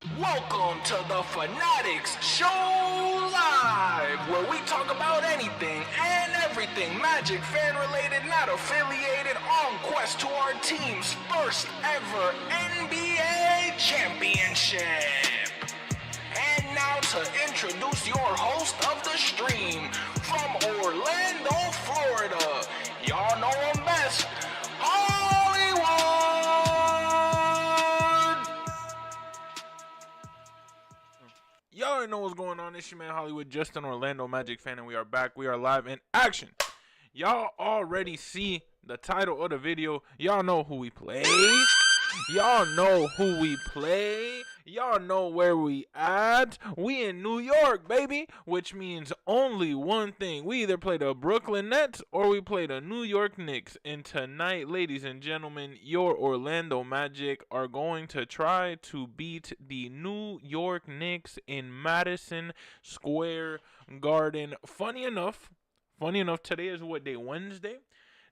Welcome to the Fannattics Show Live, where we talk about anything and everything Magic fan related, not affiliated, on quest to our team's first ever NBA championship. And now to introduce your host of the stream, from Orlando, Florida, y'all know him best, Hollywood! Y'all already know what's going on. It's your man Hollywood, just an Orlando Magic fan, and we are back. We are live in action. Y'all already see the title of the video. Y'all know who we play. Y'all know who we play. Y'all know where we at. We in New York, baby, which means only one thing. We either play the Brooklyn Nets or we play the New York Knicks. And tonight, ladies and gentlemen, your Orlando Magic are going to try to beat the New York Knicks in Madison Square Garden. Funny enough, today is what day? Wednesday.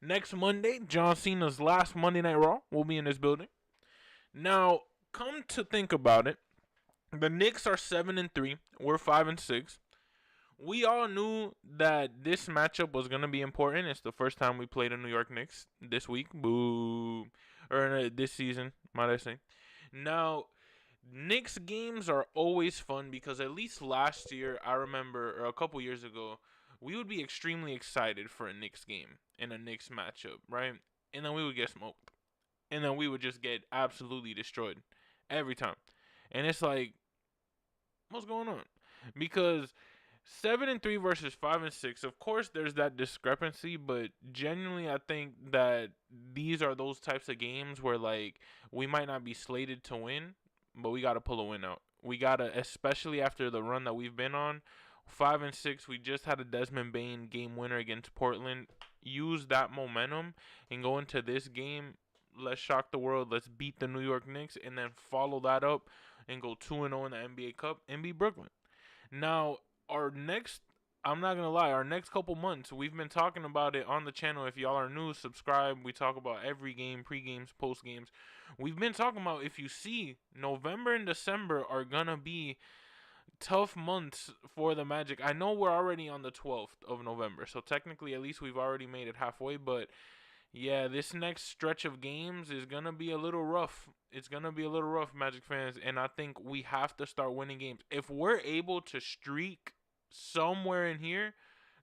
Next Monday, John Cena's last Monday Night Raw will be in this building. Now, come to think about it, the Knicks are 7-3. We're 5-6. We all knew that this matchup was gonna be important. It's the first time we played the New York Knicks this week. Boo. Or this season, might I say. Now, Knicks games are always fun because at least last year, I remember, or a couple years ago, we would be extremely excited for a Knicks game and a Knicks matchup, right? And then we would get smoked. And then we would just get absolutely destroyed every time. And it's like, what's going on? Because 7-3 versus 5-6, of course there's that discrepancy, but genuinely I think that these are those types of games where like we might not be slated to win, but we gotta pull a win out. We gotta, especially after the run that we've been on, 5-6. We just had a Desmond Bane game winner against Portland. Use that momentum and go into this game. Let's shock the world. Let's beat the New York Knicks and then follow that up and go 2-0 in the NBA Cup and beat Brooklyn. Now, I'm not going to lie, our next couple months, we've been talking about it on the channel. If y'all are new, subscribe. We talk about every game, pre-games, post-games. We've been talking about, if you see, November and December are going to be tough months for the Magic. I know we're already on the 12th of November, so technically at least we've already made it halfway, but yeah, this next stretch of games is going to be a little rough. It's going to be a little rough, Magic fans, and I think we have to start winning games. If we're able to streak somewhere in here,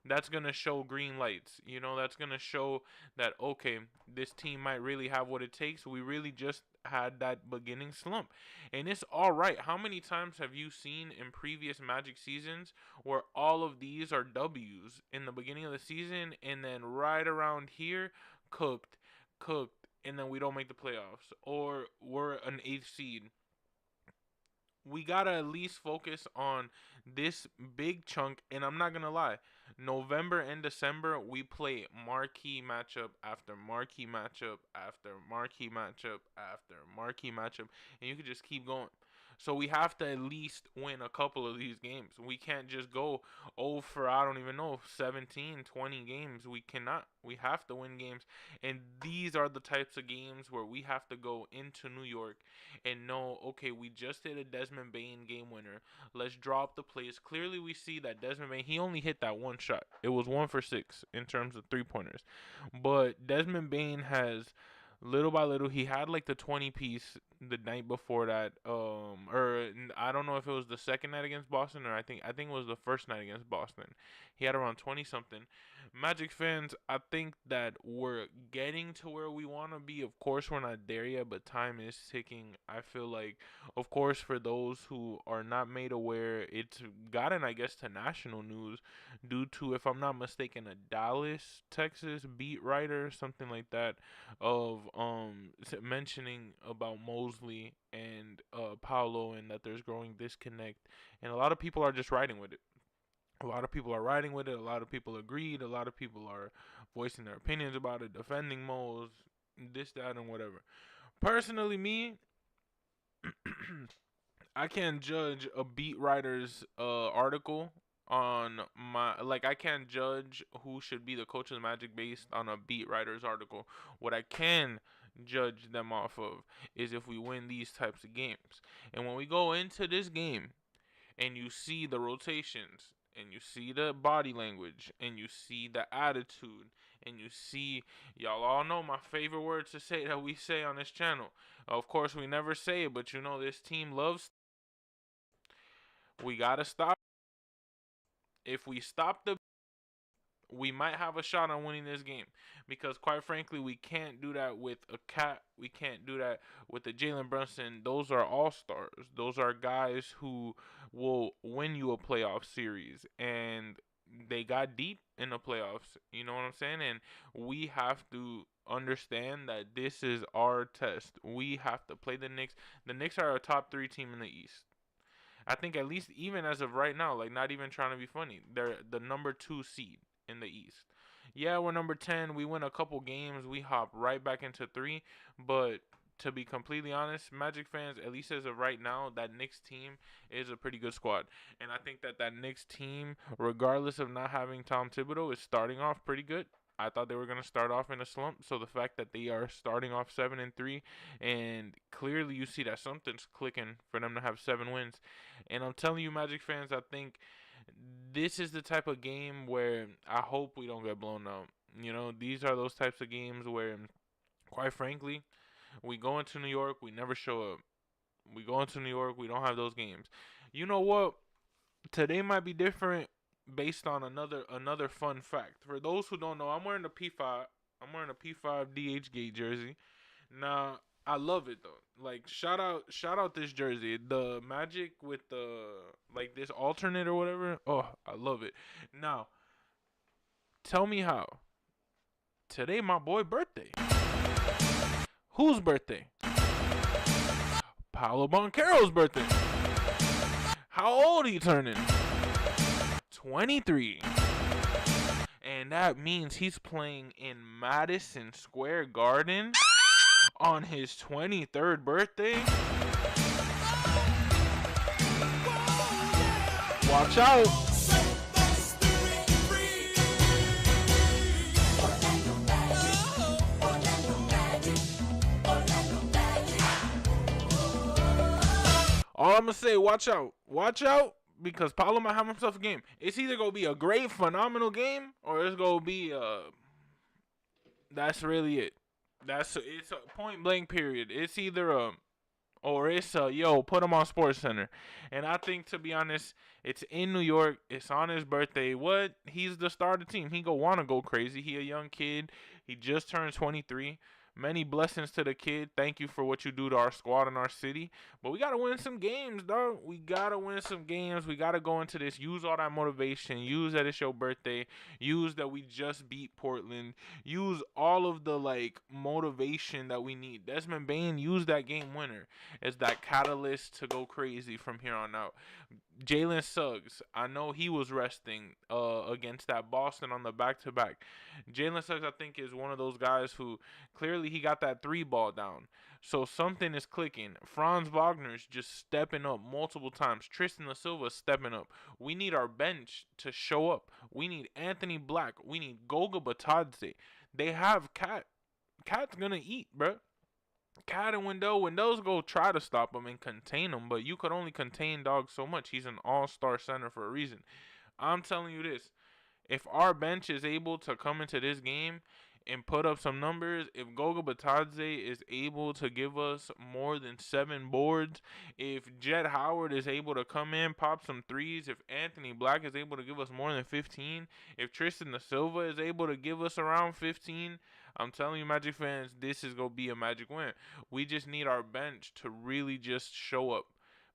that's going to show green lights. You know, that's going to show that, okay, this team might really have what it takes. We really just had that beginning slump. And it's all right. How many times have you seen in previous Magic seasons where all of these are W's in the beginning of the season and then right around here, cooked, and then we don't make the playoffs, or we're an eighth seed? We gotta at least focus on this big chunk. And I'm not gonna lie, November and December we play marquee matchup after marquee matchup after marquee matchup after marquee matchup, and you could just keep going. So we have to at least win a couple of these games. We can't just go for, I don't even know, 17, 20 games. We cannot. We have to win games. And these are the types of games where we have to go into New York and know, okay, we just hit a Desmond Bane game winner. Let's drop the plays. Clearly, we see that Desmond Bane, he only hit that one shot. It was 1 for 6 in terms of three-pointers. But Desmond Bane has, little by little, he had like the 20 piece the night before that, or I don't know if it was the second night against Boston, or I think it was the first night against Boston. He had around 20 something. Magic fans, I think that we're getting to where we want to be. Of course, we're not there yet, but time is ticking. I feel like, of course, for those who are not made aware, it's gotten, I guess, to national news due to, if I'm not mistaken, a Dallas, Texas beat writer, something like that, of mentioning about Mosley and Paolo, and that there's growing disconnect, and a lot of people are just riding with it. A lot of people are riding with it. A lot of people agreed. A lot of people are voicing their opinions about it, defending Mose, this, that, and whatever. Personally, me, I can't judge a beat writer's article on my, like, I can't judge who should be the coach of the Magic based on a beat writer's article. What I can judge them off of is if we win these types of games. And when we go into this game and you see the rotations and you see the body language and you see the attitude and you see, y'all all know my favorite word to say that we say on this channel. Of course, we never say it, but you know this team loves. We gotta stop. If we stop the, we might have a shot on winning this game, because quite frankly we can't do that with a Cat, we can't do that with the Jalen Brunson. Those are all stars, those are guys who will win you a playoff series, and they got deep in the playoffs, you know what I'm saying? And we have to understand that this is our test. We have to play the Knicks. The Knicks are a top 3 team in the East. I think at least even as of right now, like not even trying to be funny, they're the number 2 seed in the East. Yeah, we're number 10. We win a couple games, we hop right back into 3. But to be completely honest, Magic fans, at least as of right now, that Knicks team is a pretty good squad. And I think that Knicks team, regardless of not having Tom Thibodeau, is starting off pretty good. I thought they were going to start off in a slump. So the fact that they are starting off 7-3, and clearly you see that something's clicking for them to have 7 wins. And I'm telling you, Magic fans, I think this is the type of game where I hope we don't get blown out. You know, these are those types of games where, quite frankly, we go into New York, we never show up. We go into New York, we don't have those games. You know what? Today might be different based on another fun fact. For those who don't know, I'm wearing a P5. I'm wearing a P5 DH Gate jersey. Now, I love it though. Like shout out this jersey. The Magic with the like this alternate or whatever. Oh, I love it. Now, tell me how. Today my boy birthday. Whose birthday? Paolo Banchero's birthday. How old he turning? 23. And that means he's playing in Madison Square Garden on his 23rd birthday. Watch out. All I'm going to say, watch out. Watch out, because Paulo might have himself a game. It's either going to be a great, phenomenal game, or it's going to be, that's really it. It's a point blank period. It's either, or it's, yo, put him on Sports Center. And I think, to be honest, it's in New York. It's on his birthday. What? He's the star of the team. He want to go crazy. He a young kid. He just turned 23. Many blessings to the kid. Thank you for what you do to our squad and our city. But we got to win some games, dog. We got to win some games. We got to go into this. Use all that motivation. Use that it's your birthday. Use that we just beat Portland. Use all of the, like, motivation that we need. Desmond Bane used that game winner as that catalyst to go crazy from here on out. Jalen Suggs, I know he was resting against that Boston on the back-to-back. Jalen Suggs, I think, is one of those guys who clearly he got that 3 ball down. So something is clicking. Franz Wagner's just stepping up multiple times. Tristan Da Silva stepping up. We need our bench to show up. We need Anthony Black. We need Goga Batadze. They have Cat. Cat's going to eat, bro. Cat and Wendell's go try to stop him and contain him, but you could only contain Dog so much. He's an all-star center for a reason. I'm telling you this. If our bench is able to come into this game and put up some numbers, if Goga Batadze is able to give us more than 7 boards, if Jet Howard is able to come in, pop some threes, if Anthony Black is able to give us more than 15, if Tristan Da Silva is able to give us around 15, I'm telling you, Magic fans, this is going to be a Magic win. We just need our bench to really just show up,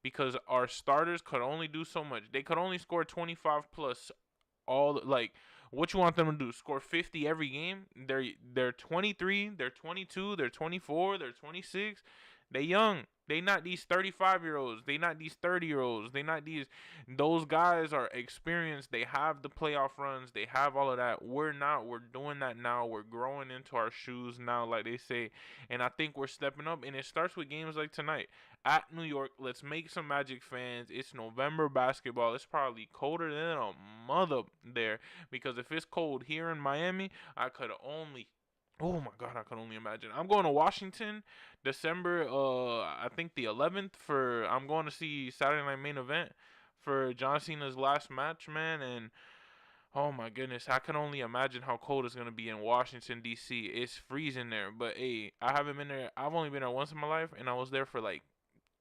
because our starters could only do so much. They could only score 25 plus what you want them to do? Score 50 every game? They're 23, they're 22, they're 24, they're 26. They young. They not these 35-year-olds. They not these 30-year-olds. They not these. Those guys are experienced. They have the playoff runs. They have all of that. We're not. We're doing that now. We're growing into our shoes now, like they say. And I think we're stepping up. And it starts with games like tonight at New York. Let's make some Magic fans. It's November basketball. It's probably colder than a mother there, because if it's cold here in Miami, I could only Oh my God, I can only imagine. I'm going to Washington, December. I think the 11th. I'm going to see Saturday Night Main Event for John Cena's last match, man. And oh my goodness, I can only imagine how cold it's gonna be in Washington D.C. It's freezing there. But hey, I haven't been there. I've only been there once in my life, and I was there for like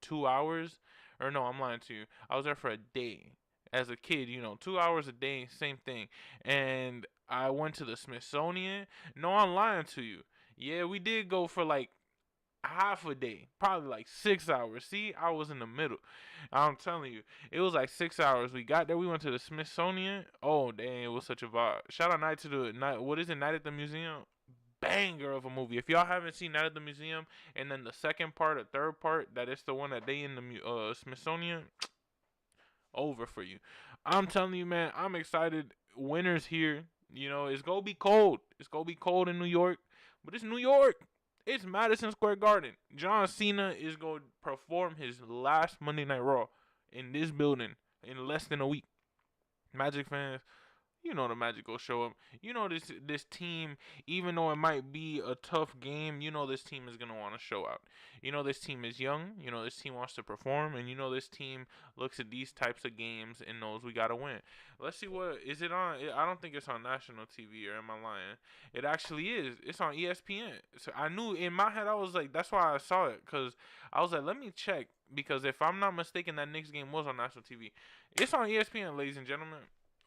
2 hours. Or no, I'm lying to you. I was there for a day. As a kid, 2 hours a day, same thing. And I went to the Smithsonian. No, I'm lying to you. Yeah, we did go for like half a day, probably like 6 hours. See, I was in the middle. I'm telling you, it was like 6 hours. We got there. We went to the Smithsonian. Oh, dang, it was such a vibe. Shout out Night to the Night. What is it? Night at the Museum. Banger of a movie. If y'all haven't seen Night at the Museum, and then the second part, or third part, that is the one that they in the Smithsonian, over for you. I'm telling you, man, I'm excited. Winter's here. It's gonna be cold. It's gonna be cold in New York, but it's New York. It's Madison Square Garden. John Cena is going to perform his last Monday Night Raw in this building in less than a week. Magic fans, the Magic will show up. This team, even though it might be a tough game, this team is gonna want to show out. This team is young. This team wants to perform, and this team looks at these types of games and knows we gotta win. Let's see, what is it on? I don't think it's on national TV, or am I lying? It actually is. It's on ESPN. So I knew in my head, I was like, that's why I saw it, because I was like, let me check, because if I'm not mistaken, that Knicks game was on national TV. It's on ESPN, ladies and gentlemen.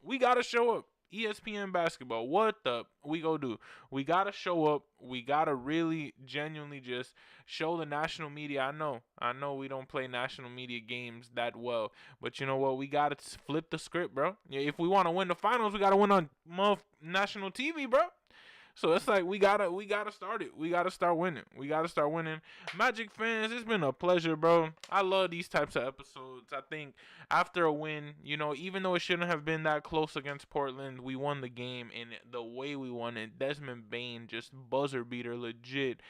We gotta show up. ESPN basketball. What the we go do? We gotta show up. We gotta really genuinely just show the national media. I know we don't play national media games that well, but you know what? We gotta flip the script, bro. Yeah, if we want to win the finals, we gotta win on national TV, bro. So it's like we gotta start it. We gotta start winning. We gotta start winning. Magic fans, it's been a pleasure, bro. I love these types of episodes. I think after a win, even though it shouldn't have been that close against Portland, we won the game, and the way we won it, Desmond Bain just buzzer beater, legit.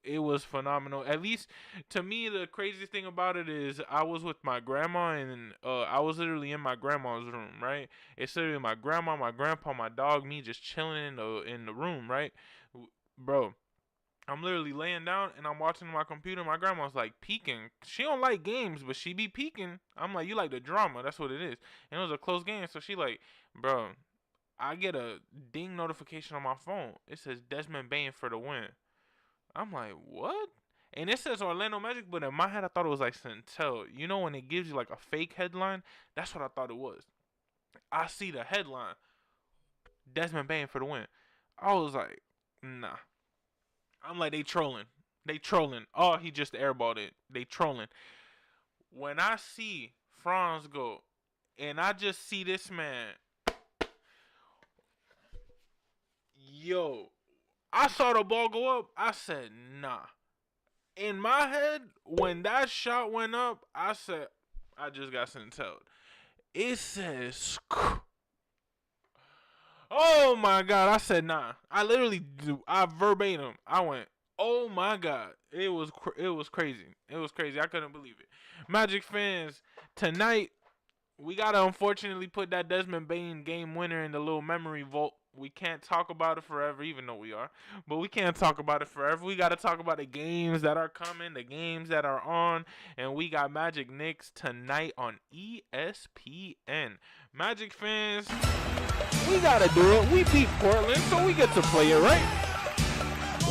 It was phenomenal. At least to me, the craziest thing about it is I was with my grandma, and I was literally in my grandma's room, right? It's literally my grandma, my grandpa, my dog, me just chilling in the room, right? Bro, I'm literally laying down and I'm watching my computer. My grandma's like peeking. She don't like games, but she be peeking. I'm like, you like the drama? That's what it is. And it was a close game, so she like, bro, I get a ding notification on my phone. It says Desmond Bain for the win. I'm like, what? And it says Orlando Magic, but in my head, I thought it was like Centel. When it gives you like a fake headline? That's what I thought it was. I see the headline, Desmond Bain for the win. I was like, nah. I'm like, they trolling. They trolling. Oh, he just airballed it. They trolling. When I see Franz go, and I just see this man, yo, I saw the ball go up. I said, nah. In my head, when that shot went up, I said, I just got sent out. It says, oh my God. I said, nah. I literally do. I verbatim. I went, oh my God. It was crazy. It was crazy. I couldn't believe it. Magic fans, tonight, we gotta unfortunately put that Desmond Bain game winner in the little memory vault. We can't talk about it forever, even though we are. But we can't talk about it forever. We gotta talk about the games that are coming, the games that are on, and we got Magic Knicks tonight on ESPN. Magic fans, we gotta do it. We beat Portland, so we get to play it, right?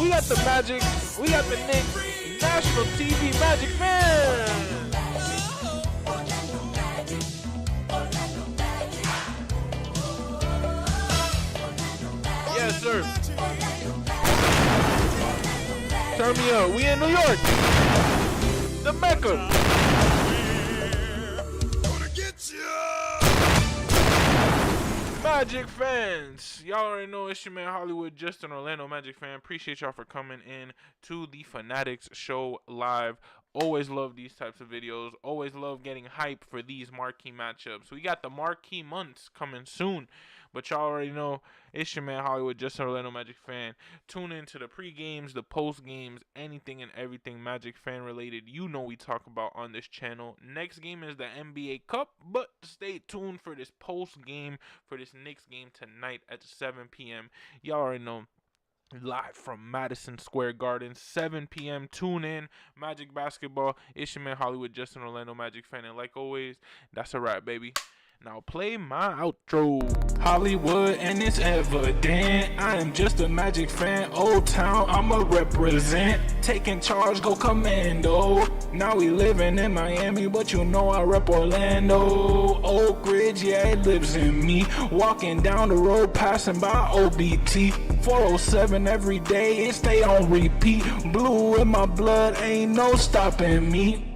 We got the Magic, we got the Knicks, national TV Magic fans. Yes, sir. Turn me up. We in New York. The Mecca. Magic fans. Y'all already know it's your man Hollywood, just an Orlando Magic fan. Appreciate y'all for coming in to the Fannattics show live. Always love these types of videos. Always love getting hype for these marquee matchups. We got the marquee months coming soon. But y'all already know it's your man Hollywood, just an Orlando Magic fan. Tune in to the pre-games, the post-games, anything and everything Magic fan related. We talk about on this channel. Next game is the NBA Cup, but stay tuned for this post-game, for this Knicks game tonight at 7 p.m. Y'all already know live from Madison Square Garden, 7 p.m. Tune in, Magic Basketball. It's your man Hollywood, Justin Orlando Magic fan, and like always, that's a wrap, baby. Now play my outro. Hollywood, and it's evident I am just a Magic fan. Old Town, I'ma represent. Taking charge, go commando. Now we living in Miami, but you know I rep Orlando. Oak Ridge, yeah, it lives in me. Walking down the road, passing by OBT. 407 every day, it stay on repeat. Blue in my blood, ain't no stopping me.